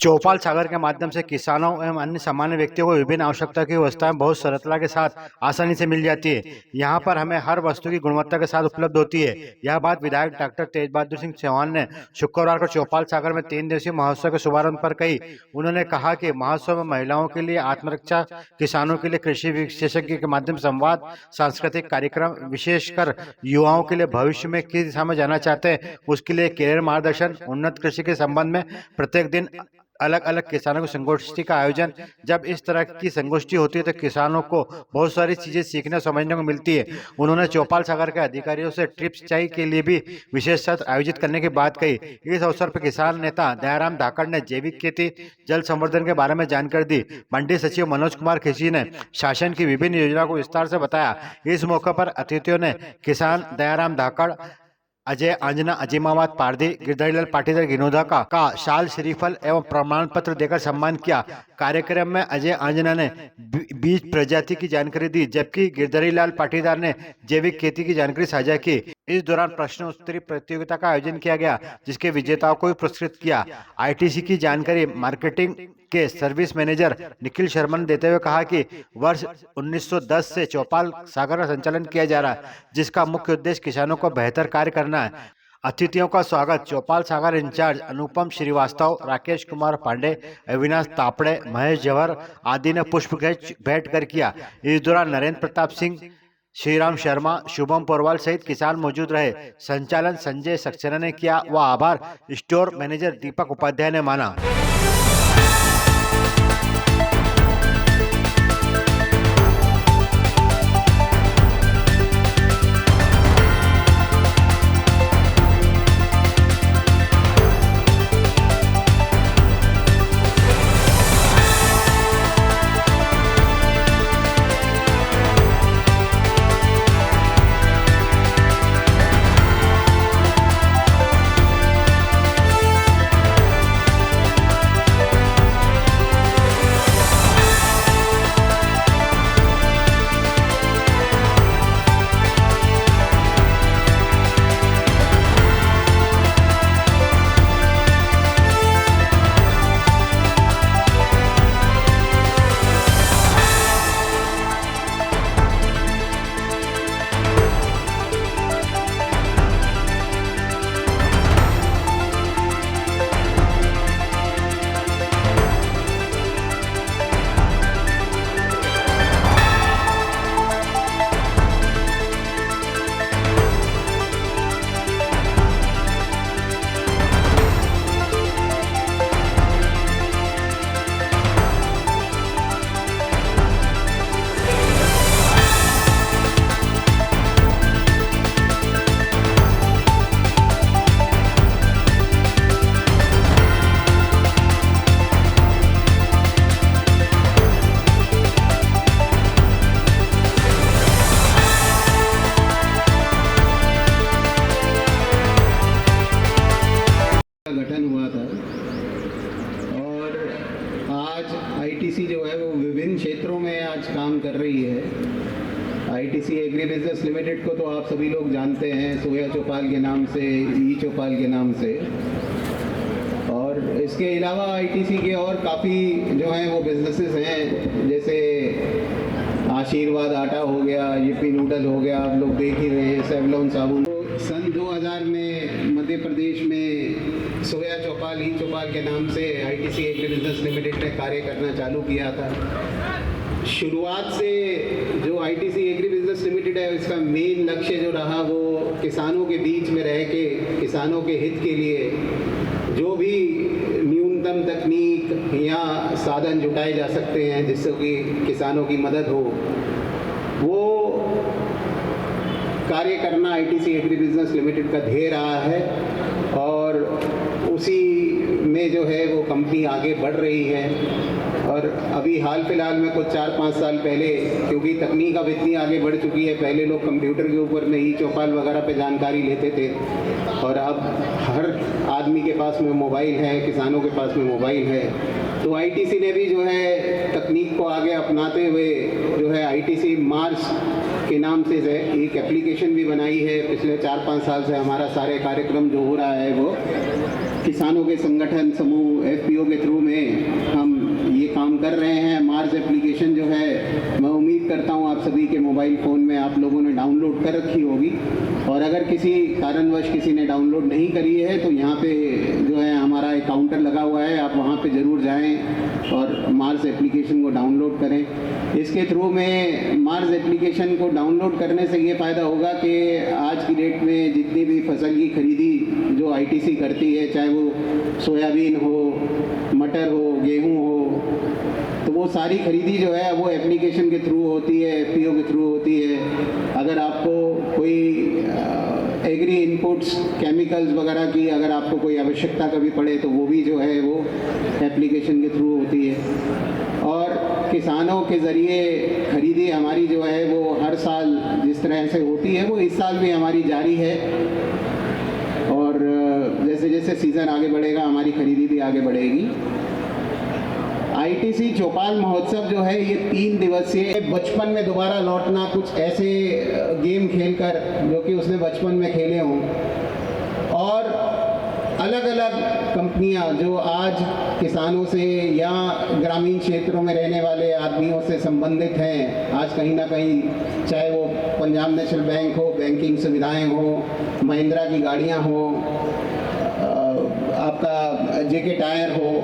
चौपाल सागर के माध्यम से किसानों एवं अन्य सामान्य व्यक्तियों को विभिन्न आवश्यकता की वस्तुएं बहुत सरलता के साथ आसानी से मिल जाती है। यहाँ पर हमें हर वस्तु की गुणवत्ता के साथ उपलब्ध होती है। यह बात विधायक डॉक्टर तेज बहादुर सिंह चौहान ने शुक्रवार को चौपाल सागर में 3 दिवसीय महोत्सव के शुभारंभ पर कही। उन्होंने कहा कि महोत्सव में महिलाओं के लिए आत्मरक्षा, किसानों के लिए कृषि विशेषज्ञ के माध्यम से संवाद, सांस्कृतिक कार्यक्रम, विशेषकर युवाओं के लिए भविष्य में किस दिशा में जाना चाहते हैं उसके लिए कैरियर मार्गदर्शन, उन्नत कृषि के संबंध में प्रत्येक दिन अलग अलग किसानों की संगोष्ठी का आयोजन। जब इस तरह की संगोष्ठी होती है तो किसानों को बहुत सारी चीजें सीखने समझने को मिलती है। उन्होंने चौपाल सागर के अधिकारियों से ट्रिप सिंचाई के लिए भी विशेष सत्र आयोजित करने की बात कही। इस अवसर पर किसान नेता दयाराम धाकड़ ने जैविक खेती, जल संवर्धन के बारे में जानकारी दी। मंडी सचिव मनोज कुमार खिची ने शासन की विभिन्न योजनाओं को विस्तार से बताया। इस मौके पर अतिथियों ने किसान दयाराम धाकड़, अजय आंजना, अजीमाबाद पारदी, गिरधारीलाल पाटीदार गिनोदा का शाल, श्रीफल एवं प्रमाण पत्र देकर सम्मान किया। कार्यक्रम में अजय आंजना ने बीज प्रजाति की जानकारी दी, जबकि गिरधारीलाल पाटीदार ने जैविक खेती की जानकारी साझा की। इस दौरान प्रश्न उत्तरी प्रतियोगिता का आयोजन किया गया, जिसके विजेताओं को भी पुरस्कृत किया। आईटीसी की जानकारी मार्केटिंग के सर्विस मैनेजर निखिल शर्मा ने देते हुए कहा कि वर्ष 1910 से चौपाल सागर का संचालन किया जा रहा है, जिसका मुख्य उद्देश्य किसानों को बेहतर कार्य करना है। अतिथियों का स्वागत चौपाल सागर इंचार्ज अनुपम श्रीवास्तव, राकेश कुमार पांडे, अविनाश तापड़े, महेश जवर आदि ने पुष्प भेंट कर किया। इस दौरान नरेंद्र प्रताप सिंह, श्रीराम शर्मा, शुभम पोरवाल सहित किसान मौजूद रहे। संचालन संजय सक्सेना ने किया व आभार स्टोर मैनेजर दीपक उपाध्याय ने माना। गठन हुआ था और आज आईटीसी जो है वो विभिन्न क्षेत्रों में आज काम कर रही है। आईटीसी एग्री बिजनेस लिमिटेड को तो आप सभी लोग जानते हैं, सोया चौपाल के नाम से, ई चौपाल के नाम से। और इसके अलावा आईटीसी के और काफ़ी जो हैं वो बिजनेसेस हैं, जैसे आशीर्वाद आटा हो गया, यूपी नूडल हो गया, आप लोग देख ही रहे हैं, सेवलॉन साबुन। सन 2000 में मध्य प्रदेश में सोया चौपाल, ई चौपाल के नाम से आईटीसी एग्री बिजनेस लिमिटेड ने कार्य करना चालू किया था। शुरुआत से जो आईटीसी एग्री बिजनेस लिमिटेड है, इसका मेन लक्ष्य जो रहा वो किसानों के बीच में रह के किसानों के हित के लिए जो भी न्यूनतम तकनीक या साधन जुटाए जा सकते हैं जिससे कि किसानों की मदद हो, वो कार्य करना आईटीसी एग्री बिजनेस लिमिटेड का ध्येय रहा है। और उसी में जो है वो कंपनी आगे बढ़ रही है। और अभी हाल फिलहाल में कुछ 4-5 साल पहले, क्योंकि तकनीक अब इतनी आगे बढ़ चुकी है, पहले लोग कंप्यूटर के ऊपर में ही चौपाल वगैरह पे जानकारी लेते थे और अब हर आदमी के पास में मोबाइल है, किसानों के पास में मोबाइल है। तो आईटीसी ने भी जो है तकनीक को आगे अपनाते हुए जो है आईटीसी मार्स के नाम से एक एप्लीकेशन भी बनाई है। पिछले 4-5 साल से हमारा सारे कार्यक्रम जो हो रहा है वो किसानों के संगठन समूह एफपीओ के थ्रू में हम ये काम कर रहे हैं। मार्स एप्लीकेशन जो है मैं उम्मीद करता हूँ आप सभी के मोबाइल फ़ोन में आप लोगों ने डाउनलोड कर रखी होगी, और अगर किसी कारणवश किसी ने डाउनलोड नहीं करी है तो यहाँ पे जो है हमारा एक काउंटर लगा हुआ है, आप वहाँ पे ज़रूर जाएं और मार्स एप्लीकेशन को डाउनलोड करें। इसके थ्रू में मार्स एप्लीकेशन को डाउनलोड करने से ये फ़ायदा होगा कि आज की डेट में जितनी भी फसल की खरीदी जो आईटीसी करती है, चाहे वो सोयाबीन हो, मटर हो, गेहूँ हो, तो वो सारी खरीदी जो है वो एप्लीकेशन के थ्रू होती है, एफपीओ के थ्रू होती है। अगर आपको कोई एग्री इनपुट्स केमिकल्स वगैरह की अगर आपको कोई आवश्यकता कभी पड़े तो वो भी जो है वो एप्लीकेशन के थ्रू होती है। और किसानों के ज़रिए खरीदी हमारी जो है वो हर साल जिस तरह से होती है वो इस साल भी हमारी जारी है, और जैसे जैसे सीज़न आगे बढ़ेगा हमारी खरीदी भी आगे बढ़ेगी। आईटीसी चौपाल महोत्सव जो है ये 3 दिवसीय, बचपन में दोबारा लौटना, कुछ ऐसे गेम खेलकर जो कि उसने बचपन में खेले हों, और अलग अलग कंपनियां जो आज किसानों से या ग्रामीण क्षेत्रों में रहने वाले आदमियों से संबंधित हैं, आज कहीं ना कहीं चाहे वो पंजाब नेशनल बैंक हो, बैंकिंग सुविधाएं हो, महिंद्रा की गाड़ियां हो, आपका जेके टायर हो,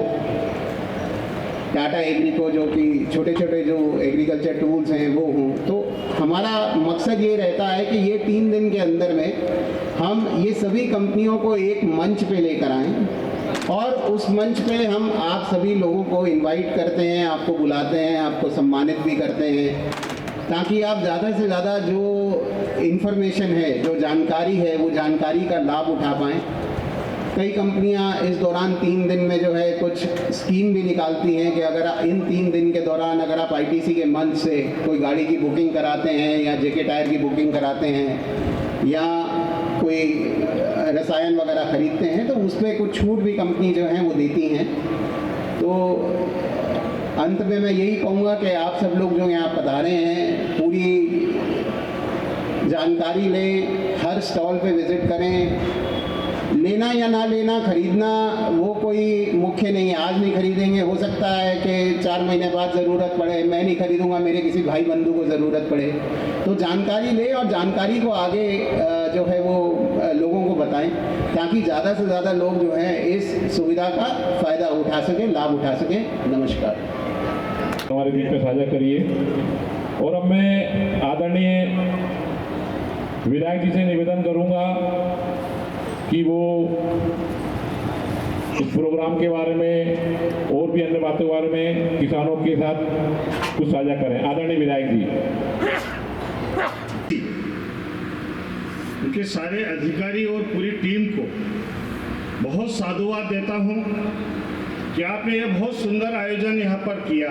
टाटा एग्रीको जो कि छोटे छोटे जो एग्रीकल्चर टूल्स हैं वो हों, तो हमारा मकसद ये रहता है कि ये 3 दिन के अंदर में हम ये सभी कंपनियों को एक मंच पे लेकर आएं, और उस मंच पे हम आप सभी लोगों को इनवाइट करते हैं, आपको बुलाते हैं, आपको सम्मानित भी करते हैं, ताकि आप ज़्यादा से ज़्यादा जो इन्फॉर्मेशन है, जो जानकारी है, वो जानकारी का लाभ उठा पाएँ। कई कंपनियां इस दौरान 3 दिन में जो है कुछ स्कीम भी निकालती हैं कि अगर इन 3 दिन के दौरान अगर आप आईटीसी के मंच से कोई गाड़ी की बुकिंग कराते हैं या जेके टायर की बुकिंग कराते हैं या कोई रसायन वगैरह खरीदते हैं तो उस पर कुछ छूट भी कंपनी जो है वो देती हैं। तो अंत में मैं यही कहूँगा कि आप सब लोग जो यहाँ पधारे हैं पूरी जानकारी लें, हर स्टॉल पे विज़िट करें। लेना या ना लेना, खरीदना वो कोई मुख्य नहीं है। आज नहीं खरीदेंगे, हो सकता है कि 4 महीने बाद ज़रूरत पड़े, मैं नहीं खरीदूंगा, मेरे किसी भाई बंधु को ज़रूरत पड़े। तो जानकारी ले और जानकारी को आगे जो है वो लोगों को बताएं, ताकि ज़्यादा से ज़्यादा लोग जो हैं इस सुविधा का फ़ायदा उठा सकें, लाभ उठा सकें। नमस्कार। हमारे बीच में साझा करिए। और अब मैं आदरणीय विधायक जी से निवेदन करूंगा कि वो इस प्रोग्राम के बारे में और भी अन्य बातों के बारे में किसानों के साथ कुछ साझा करें। आदरणीय विधायक जी। उनके सारे अधिकारी और पूरी टीम को बहुत साधुवाद देता हूं कि आपने ये बहुत सुंदर आयोजन यहाँ पर किया।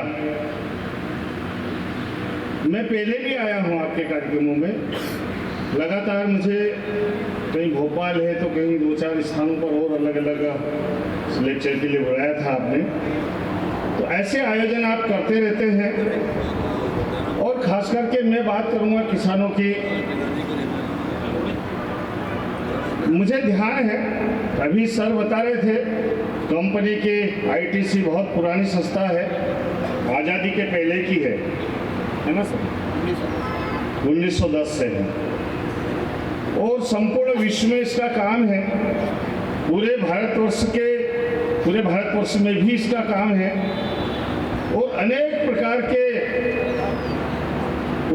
मैं पहले भी आया हूँ आपके कार्यक्रमों में, लगातार मुझे कहीं भोपाल है तो कहीं 2-4 स्थानों पर और अलग अलग लेक्चर के लिए बुलाया था आपने। तो ऐसे आयोजन आप करते रहते हैं, और खास करके मैं बात करूंगा किसानों की। मुझे ध्यान है, अभी सर बता रहे थे कंपनी की आईटीसी बहुत पुरानी संस्था है, आज़ादी के पहले की है ना सर? 1910 से है, और संपूर्ण विश्व में इसका काम है। पूरे भारतवर्ष में भी इसका काम है, और अनेक प्रकार के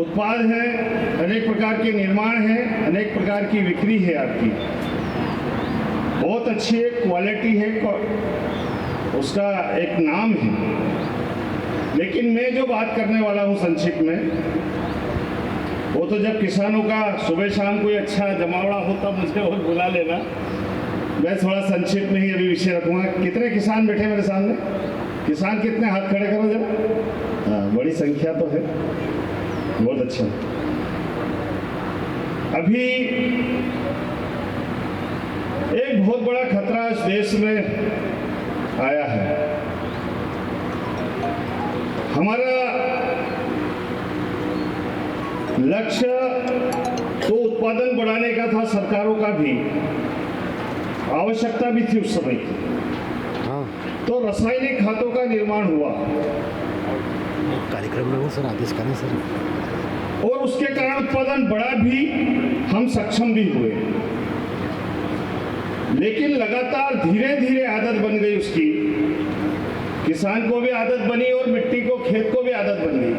उत्पाद हैं, अनेक प्रकार के निर्माण हैं, अनेक प्रकार की बिक्री है आपकी। बहुत अच्छी एक क्वालिटी है, उसका एक नाम है। लेकिन मैं जो बात करने वाला हूँ संक्षिप्त में, वो तो जब किसानों का सुबह शाम कोई अच्छा जमावड़ा हो तब मुझे और बुला लेना। मैं थोड़ा संक्षिप्त में ही अभी विषय रखूँगा। कितने किसान बैठे मेरे सामने? किसान कितने? हाथ खड़े करो जरा। हाँ, बड़ी संख्या तो है, बहुत अच्छा। अभी एक बहुत बड़ा खतरा इस देश में आया है। हमारा लक्ष्य तो उत्पादन बढ़ाने का था, सरकारों का भी आवश्यकता भी थी उस समय की। हाँ तो रासायनिक खादों का निर्माण हुआ कार्यक्रम में सर आदेश करें सर। और उसके कारण उत्पादन बढ़ा भी, हम सक्षम भी हुए। लेकिन लगातार धीरे धीरे आदत बन गई उसकी, किसान को भी आदत बनी और मिट्टी को, खेत को भी आदत बन गई।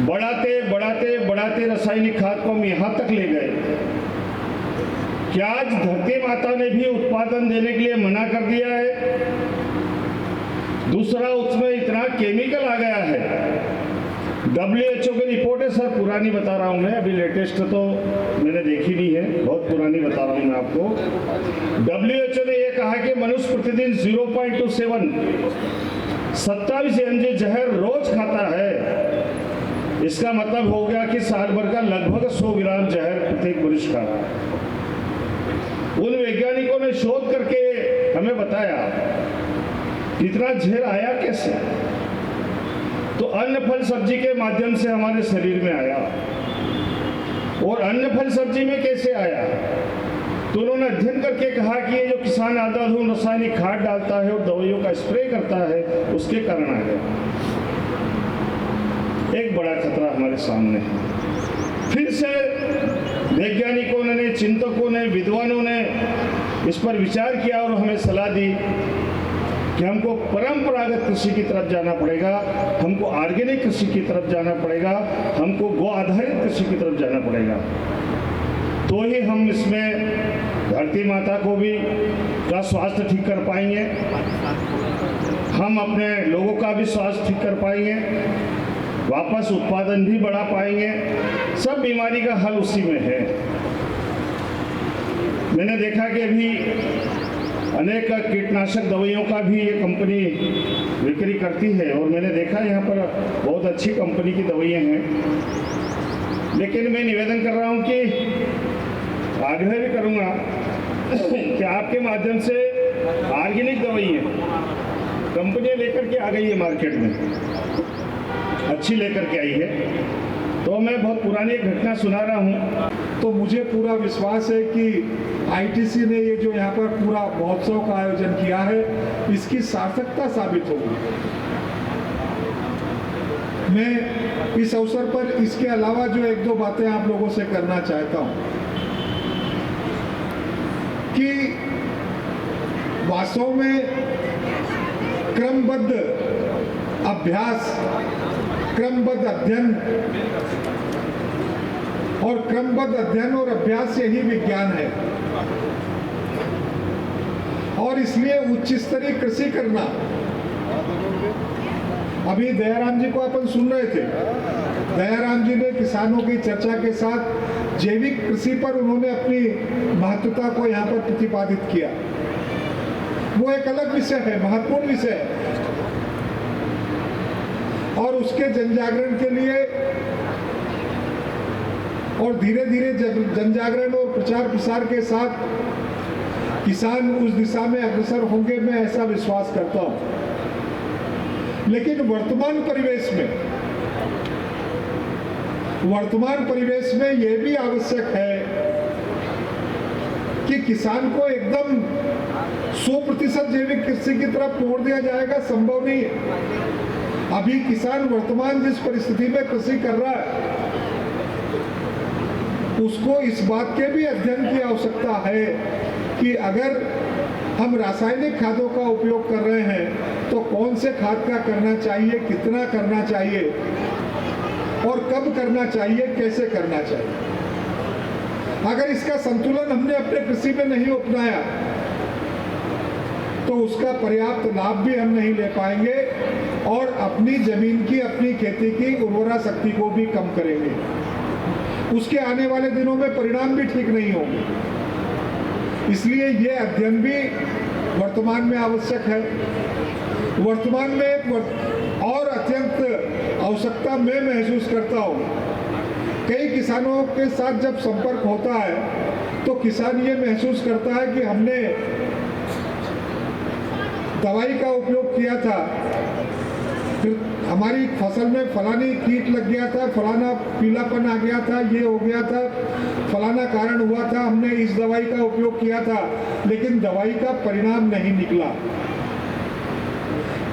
बढ़ाते बढ़ाते बढ़ाते रासायनिक खाद को हम यहाँ तक ले गए कि आज धरती माता ने भी उत्पादन देने के लिए मना कर दिया है। दूसरा, उसमें इतना केमिकल आ गया है। WHO की रिपोर्ट है सर, पुरानी बता रहा हूँ मैं, अभी लेटेस्ट तो मैंने देखी नहीं है, बहुत पुरानी बता रहा हूँ मैं आपको। WHO ने यह कहा कि मनुष्य प्रतिदिन 27 mg जहर रोज खाता है। इसका मतलब हो गया कि साल भर का लगभग 100 ग्राम जहर प्रत्येक मनुष्य खा रहा है। उन वैज्ञानिकों ने शोध करके हमें बताया इतना जहर आया कैसे। तो अन्न फल सब्जी के माध्यम से हमारे शरीर में आया। और अन्न फल सब्जी में कैसे आया, तो उन्होंने अध्ययन करके कहा कि ये जो किसान अंधाधुंध रासायनिक खाद डालता है और दवाइयों का स्प्रे करता है, उसके कारण आ गया। एक बड़ा खतरा हमारे सामने है। फिर से वैज्ञानिकों ने, चिंतकों ने, विद्वानों ने इस पर विचार किया और हमें सलाह दी कि हमको परंपरागत कृषि की तरफ जाना पड़ेगा, हमको ऑर्गेनिक कृषि की तरफ जाना पड़ेगा, हमको गो आधारित कृषि की तरफ जाना पड़ेगा। तो ही हम इसमें धरती माता को भी का स्वास्थ्य ठीक कर पाएंगे, हम अपने लोगों का भी स्वास्थ्य ठीक कर पाएंगे, वापस उत्पादन भी बढ़ा पाएंगे। सब बीमारी का हल उसी में है। मैंने देखा कि अभी अनेक कीटनाशक दवाइयों का भी ये कंपनी बिक्री करती है और मैंने देखा यहाँ पर बहुत अच्छी कंपनी की दवाइयाँ हैं। लेकिन मैं निवेदन कर रहा हूँ कि आग्रह भी करूँगा कि आपके माध्यम से ऑर्गेनिक दवाइयाँ कंपनियाँ लेकर के आ गई है मार्केट में, अच्छी लेकर के आई है। तो मैं बहुत पुरानी एक घटना सुना रहा हूँ। तो मुझे पूरा विश्वास है कि आईटीसी ने ये जो यहाँ पर पूरा महोत्सव का आयोजन किया है, इसकी सार्थकता साबित होगी। मैं इस अवसर पर इसके अलावा जो एक दो बातें आप लोगों से करना चाहता हूँ कि वास्तव में क्रमबद्ध अभ्यास, क्रमबद्ध अध्ययन और अभ्यास यही विज्ञान है। और इसलिए उच्च स्तरीय कृषि करना, अभी दयाराम जी को अपन सुन रहे थे, दयाराम जी ने किसानों की चर्चा के साथ जैविक कृषि पर उन्होंने अपनी महत्वता को यहाँ पर प्रतिपादित किया। वो एक अलग विषय है, महत्वपूर्ण विषय है और उसके जनजागरण के लिए और धीरे धीरे जनजागरण और प्रचार प्रसार के साथ किसान उस दिशा में अग्रसर होंगे, मैं ऐसा विश्वास करता हूं। लेकिन वर्तमान परिवेश में यह भी आवश्यक है कि किसान को एकदम 100% जैविक कृषि की तरफ मोड़ दिया जाएगा, संभव नहीं है। अभी किसान वर्तमान जिस परिस्थिति में कृषि कर रहा है, उसको इस बात के भी अध्ययन की आवश्यकता है कि अगर हम रासायनिक खादों का उपयोग कर रहे हैं तो कौन से खाद का करना चाहिए, कितना करना चाहिए और कब करना चाहिए, कैसे करना चाहिए। अगर इसका संतुलन हमने अपने कृषि में नहीं अपनाया तो उसका पर्याप्त लाभ भी हम नहीं ले पाएंगे और अपनी जमीन की, अपनी खेती की उर्वरा शक्ति को भी कम करेंगे। उसके आने वाले दिनों में परिणाम भी ठीक नहीं होंगे। इसलिए ये अध्ययन भी वर्तमान में आवश्यक है। वर्तमान में एक और अत्यंत आवश्यकता मैं महसूस करता हूँ। कई किसानों के साथ जब संपर्क होता है तो किसान ये महसूस करता है कि हमने दवाई का उपयोग किया था, फिर हमारी फसल में फलानी कीट लग गया था, फलाना पीलापन आ गया था, ये हो गया था, फलाना कारण हुआ था, हमने इस दवाई का उपयोग किया था, लेकिन दवाई का परिणाम नहीं निकला।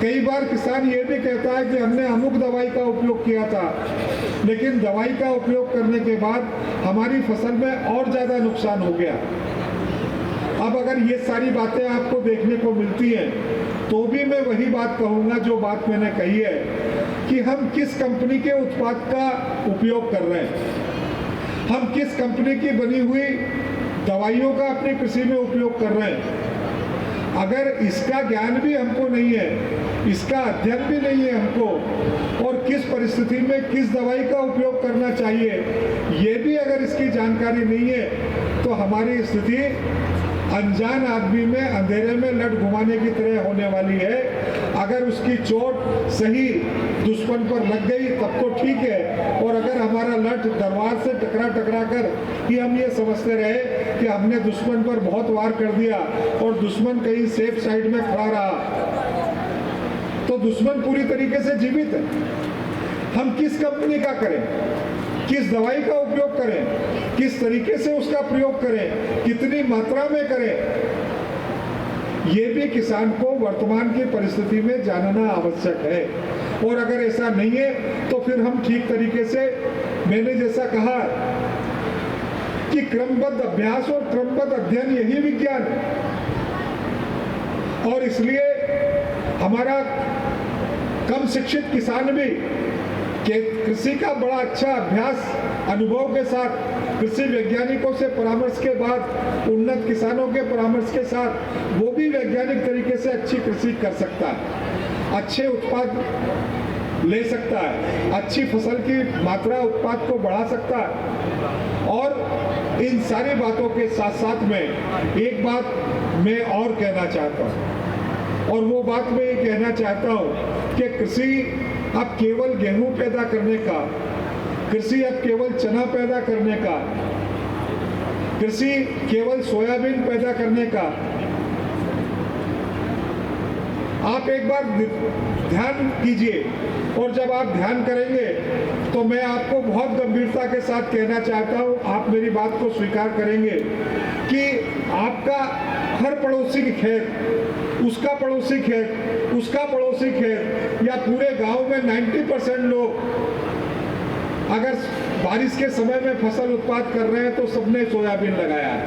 कई बार किसान ये भी कहता है कि हमने अमुक दवाई का उपयोग किया था, लेकिन दवाई का उपयोग करने के बाद हमारी फसल में और ज़्यादा नुकसान हो गया। अब अगर ये सारी बातें आपको देखने को मिलती हैं, तो भी मैं वही बात कहूँगा जो बात मैंने कही है कि हम किस कंपनी के उत्पाद का उपयोग कर रहे हैं, हम किस कंपनी की बनी हुई दवाइयों का अपनी कृषि में उपयोग कर रहे हैं। अगर इसका ज्ञान भी हमको नहीं है, इसका अध्ययन भी नहीं है हमको, और किस परिस्थिति में किस दवाई का उपयोग करना चाहिए, ये भी अगर इसकी जानकारी नहीं है, तो हमारी स्थिति अनजान आदमी में अंधेरे में लट घुमाने की तरह होने वाली है। अगर उसकी चोट सही दुश्मन पर लग गई तब तो ठीक है, और अगर हमारा लट दरबार से टकरा कर कि हम ये समझते रहे कि हमने दुश्मन पर बहुत वार कर दिया और दुश्मन कहीं सेफ साइड में खड़ा रहा, तो दुश्मन पूरी तरीके से जीवित है। हम किस कंपनी का करें, किस दवाई का उपयोग करें, किस तरीके से उसका प्रयोग करें, कितनी मात्रा में करें, ये भी किसान को वर्तमान की परिस्थिति में जानना आवश्यक है। और अगर ऐसा नहीं है तो फिर हम ठीक तरीके से, मैंने जैसा कहा कि क्रमबद्ध अभ्यास और क्रमबद्ध अध्ययन यही विज्ञान है, और इसलिए हमारा कम शिक्षित किसान भी कृषि का बड़ा अच्छा अभ्यास अनुभव के साथ, कृषि वैज्ञानिकों से परामर्श के बाद, उन्नत किसानों के परामर्श के साथ वो भी वैज्ञानिक तरीके से अच्छी कृषि कर सकता है, अच्छे उत्पाद ले सकता है, अच्छी फसल की मात्रा उत्पाद को बढ़ा सकता है। और इन सारी बातों के साथ साथ में एक बात मैं और कहना चाहता हूँ, और वो बात मैं ये कहना चाहता हूँ कि कृषि अब केवल गेहूं पैदा करने का, कृषि अब केवल चना पैदा करने का, कृषि केवल सोयाबीन पैदा करने का। आप एक बार ध्यान कीजिए, और जब आप ध्यान करेंगे तो मैं आपको बहुत गंभीरता के साथ कहना चाहता हूँ, आप मेरी बात को स्वीकार करेंगे कि आपका हर पड़ोसी की खेत, उसका पड़ोसी खेत, उसका पड़ोसी खेत, या पूरे गांव में 90% लोग अगर बारिश के समय में फसल उत्पाद कर रहे हैं तो सबने सोयाबीन लगाया है।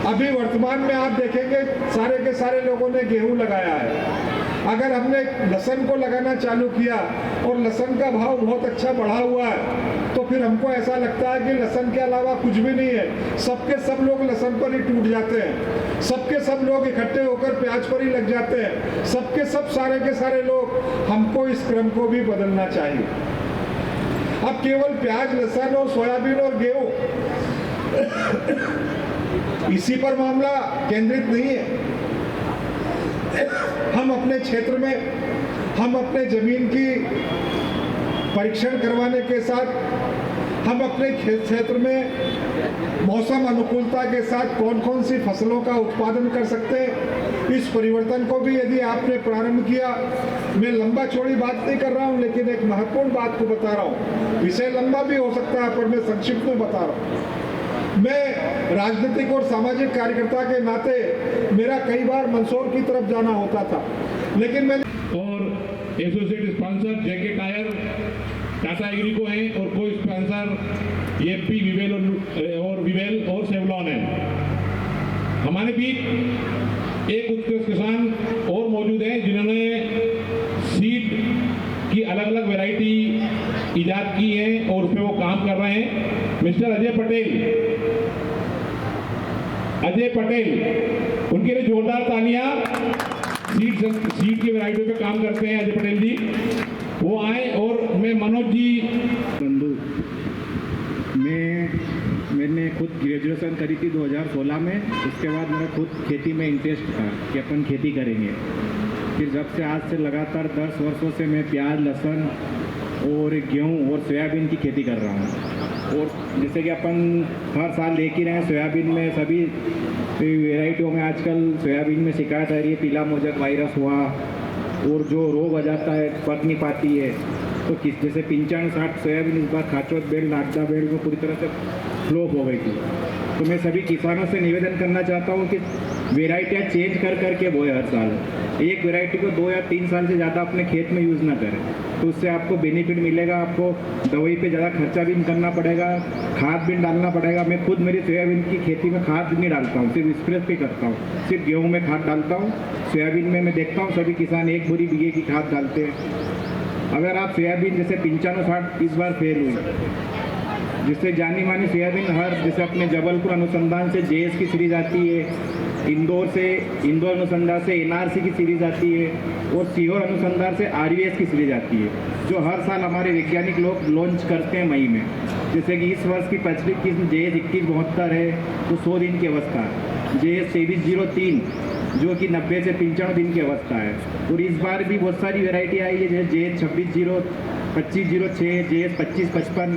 अभी वर्तमान में आप देखेंगे सारे के सारे लोगों ने गेहूं लगाया है। अगर हमने लहसुन को लगाना चालू किया और लहसुन का भाव बहुत अच्छा बढ़ा हुआ है, तो फिर हमको ऐसा लगता है कि लहसुन के अलावा कुछ भी नहीं है, सबके सब लोग लहसुन पर ही टूट जाते हैं, सबके सब लोग इकट्ठे होकर प्याज पर ही लग जाते हैं, सबके सब सारे के सारे लोग। हमको इस क्रम को भी बदलना चाहिए। अब केवल प्याज, लहसुन और सोयाबीन और गेहूं इसी पर मामला केंद्रित नहीं है। हम अपने क्षेत्र में, हम अपने जमीन की परीक्षण करवाने के साथ, हम अपने क्षेत्र में मौसम अनुकूलता के साथ कौन कौन सी फसलों का उत्पादन कर सकते हैं, इस परिवर्तन को भी यदि आपने प्रारंभ किया, मैं लंबा चौड़ी बात नहीं कर रहा हूं, लेकिन एक महत्वपूर्ण बात को बता रहा हूं। विषय लंबा भी हो सकता है पर मैं संक्षिप्त में बता रहा हूं। मैं राजनीतिक और सामाजिक कार्यकर्ता के नाते मेरा कई बार मंदसौर की तरफ जाना होता था, लेकिन मैंने और एसोसिएट स्पॉन्सर जेके टायर टाटा एग्री को है, और कोई स्पॉन्सर एपी विवेल और सेवलॉन है। हमारे बीच एक उत्कृष्ट किसान और मौजूद हैं जिन्होंने सीड की अलग अलग वैरायटी इजाद की है और उस पर वो काम कर रहे हैं। मिस्टर अजय पटेल, उनके लिए जोरदार तालियां। सीड की वैरायटी पे काम करते हैं अजय पटेल जी, वो आए। और मैं मनोज जी बंधु, मैंने खुद ग्रेजुएशन करी थी 2016 में। उसके बाद मेरा खुद खेती में इंटरेस्ट था कि अपन खेती करेंगे। फिर जब से आज से लगातार 10 वर्षों से मैं प्याज, लहसुन और गेहूं और सोयाबीन की खेती कर रहा हूं। और जैसे कि अपन हर साल देख ही रहे हैं, सोयाबीन में सभी वैरायटियों में आजकल सोयाबीन में शिकायत आ रही है, पीला मोजक वायरस हुआ, और जो रोग आ जाता है पक नहीं पाती है, तो किस जैसे 55-60 सोयाबीन इस बार खाचोत बेल्ट नागदा बेल्ट में पूरी तरह से फ्लॉप हो गई थी। तो मैं सभी किसानों से निवेदन करना चाहता हूँ कि वेराइटियाँ चेंज कर करके बोए हर साल। एक वेराइटी को 2 या 3 साल से ज़्यादा अपने खेत में यूज़ ना करें, तो उससे आपको बेनिफिट मिलेगा। आपको दवाई पे ज़्यादा खर्चा भी नहीं करना पड़ेगा, खाद भी डालना पड़ेगा। मैं खुद मेरी सोयाबीन की खेती में खाद नहीं डालता हूँ, सिर्फ स्प्रे पे करता हूँ। सिर्फ गेहूँ में खाद डालता हूँ, सोयाबीन में मैं देखता हूँ सभी किसान 1 बोरी बीघे की खाद डालते हैं। अगर आप सोयाबीन जैसे 55-60 इस बार फेल हुई, जिससे जानी मानी सोयाबीन हर जैसे अपने जबलपुर अनुसंधान से JS की सीरीज आती है, इंदौर अनुसंधान से NRC की सीरीज आती है, और सीहोर अनुसंधान से RVS की सीरीज आती है, जो हर साल हमारे वैज्ञानिक लोग लॉन्च करते हैं मई में। जैसे कि इस वर्ष की पिछली किस्म JS 2172 है, तो 100 दिन की अवस्था है। JS 2303 जो कि 90 से 95 दिन की अवस्था है। और इस बार भी बहुत सारी वैरायटी आई है, जैसे JS 2506, JS 2555।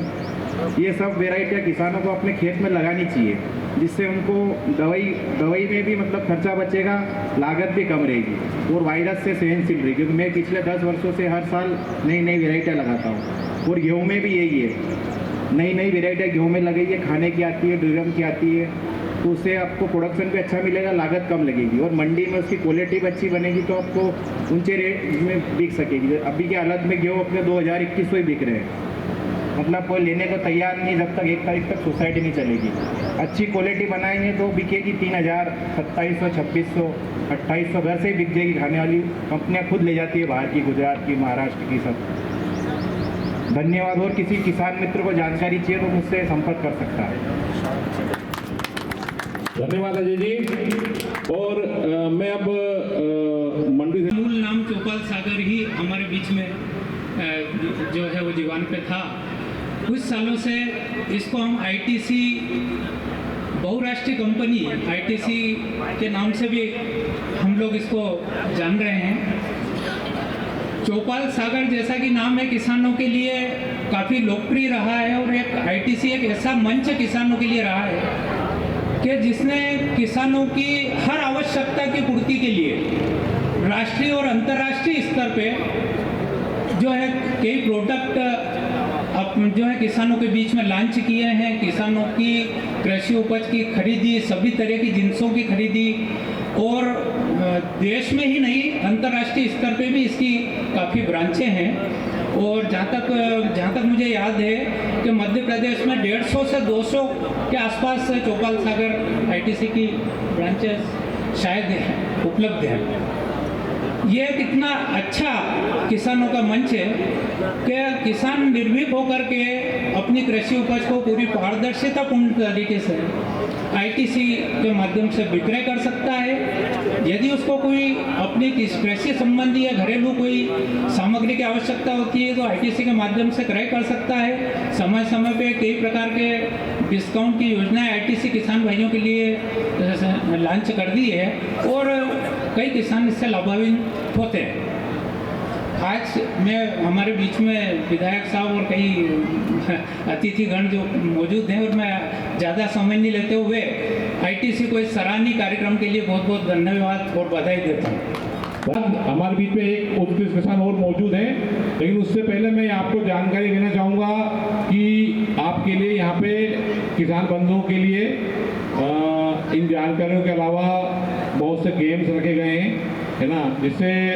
ये सब वैरायटियाँ किसानों को अपने खेत में लगानी चाहिए, जिससे उनको दवाई में भी मतलब खर्चा बचेगा, लागत भी कम रहेगी और वायरस से सहनशील रहेगी। क्योंकि मैं पिछले 10 वर्षों से हर साल नई नई वैरायटियाँ लगाता हूँ, और गेहूँ में भी यही है। नई नई वैरायटियाँ गेहूँ में लगाई है, खाने की आती है, ड्यूरम की आती है, तो उससे आपको प्रोडक्शन भी अच्छा मिलेगा, लागत कम लगेगी, और मंडी में उसकी क्वालिटी भी अच्छी बनेगी, तो आपको ऊंचे रेट में बिक सकेगी। अभी के हालत में गेहूँ अपने 2000-2100 ही बिक रहे हैं, मतलब कोई लेने को तैयार नहीं जब तक 1 तारीख तक सोसाइटी नहीं चलेगी। अच्छी क्वालिटी बनाएंगे तो बिकेगी 3000, 2700, 2600, 2800, घर से ही बिक जाएगी। खाने वाली कंपनियाँ खुद ले जाती है बाहर की, गुजरात की, महाराष्ट्र की सब। धन्यवाद। और किसी किसान मित्र को जानकारी चाहिए तो मुझसे संपर्क कर सकता है। धन्यवाद अजय जी। और मैं अब मंडी से मूल नाम चौपाल सागर ही हमारे बीच में जो है वो जीवन पे था। कुछ सालों से इसको हम ITC बहुराष्ट्रीय कंपनी ITC के नाम से भी हम लोग इसको जान रहे हैं। चौपाल सागर जैसा कि नाम है, किसानों के लिए काफ़ी लोकप्रिय रहा है, और एक ITC एक ऐसा मंच किसानों के लिए रहा है कि जिसने किसानों की हर आवश्यकता की पूर्ति के लिए राष्ट्रीय और अंतर्राष्ट्रीय स्तर पे जो है कई प्रोडक्ट जो है किसानों के बीच में लॉन्च किए हैं। किसानों की कृषि उपज की खरीदी, सभी तरह की जिनसों की खरीदी, और देश में ही नहीं अंतर्राष्ट्रीय स्तर पे भी इसकी काफ़ी ब्रांचें हैं। और जहाँ तक मुझे याद है कि मध्य प्रदेश में 150 से 200 के आसपास चौपाल सागर ITC की ब्रांचेस शायद उपलब्ध हैं। ये कितना अच्छा किसानों का मंच है कि किसान निर्भीक होकर के अपनी कृषि उपज को पूरी पारदर्शितापूर्ण तरीके से ITC के माध्यम से विक्रय कर सकता है। यदि उसको कोई अपनी कृषि संबंधी या घरेलू कोई सामग्री की आवश्यकता होती है तो ITC के माध्यम से क्रय कर सकता है। समय समय पे कई प्रकार के डिस्काउंट की योजनाएं ITC किसान भाइयों के लिए लॉन्च कर दी है, और कई किसान इससे लाभान्वित होते हैं। आज मैं हमारे बीच में विधायक साहब और कई अतिथिगण जो मौजूद हैं, और मैं ज़्यादा समय नहीं लेते हुए ITC को इस सराहनीय कार्यक्रम के लिए बहुत बहुत धन्यवाद और बधाई देता हूँ। हमारे बीच में एक उत्कृष्ट किसान और मौजूद हैं, लेकिन उससे पहले मैं आपको जानकारी देना चाहूँगा कि आपके लिए यहाँ पे किसान बंधुओं के लिए इन जानकारियों के अलावा बहुत से गेम्स रखे गए हैं, है ना, जिससे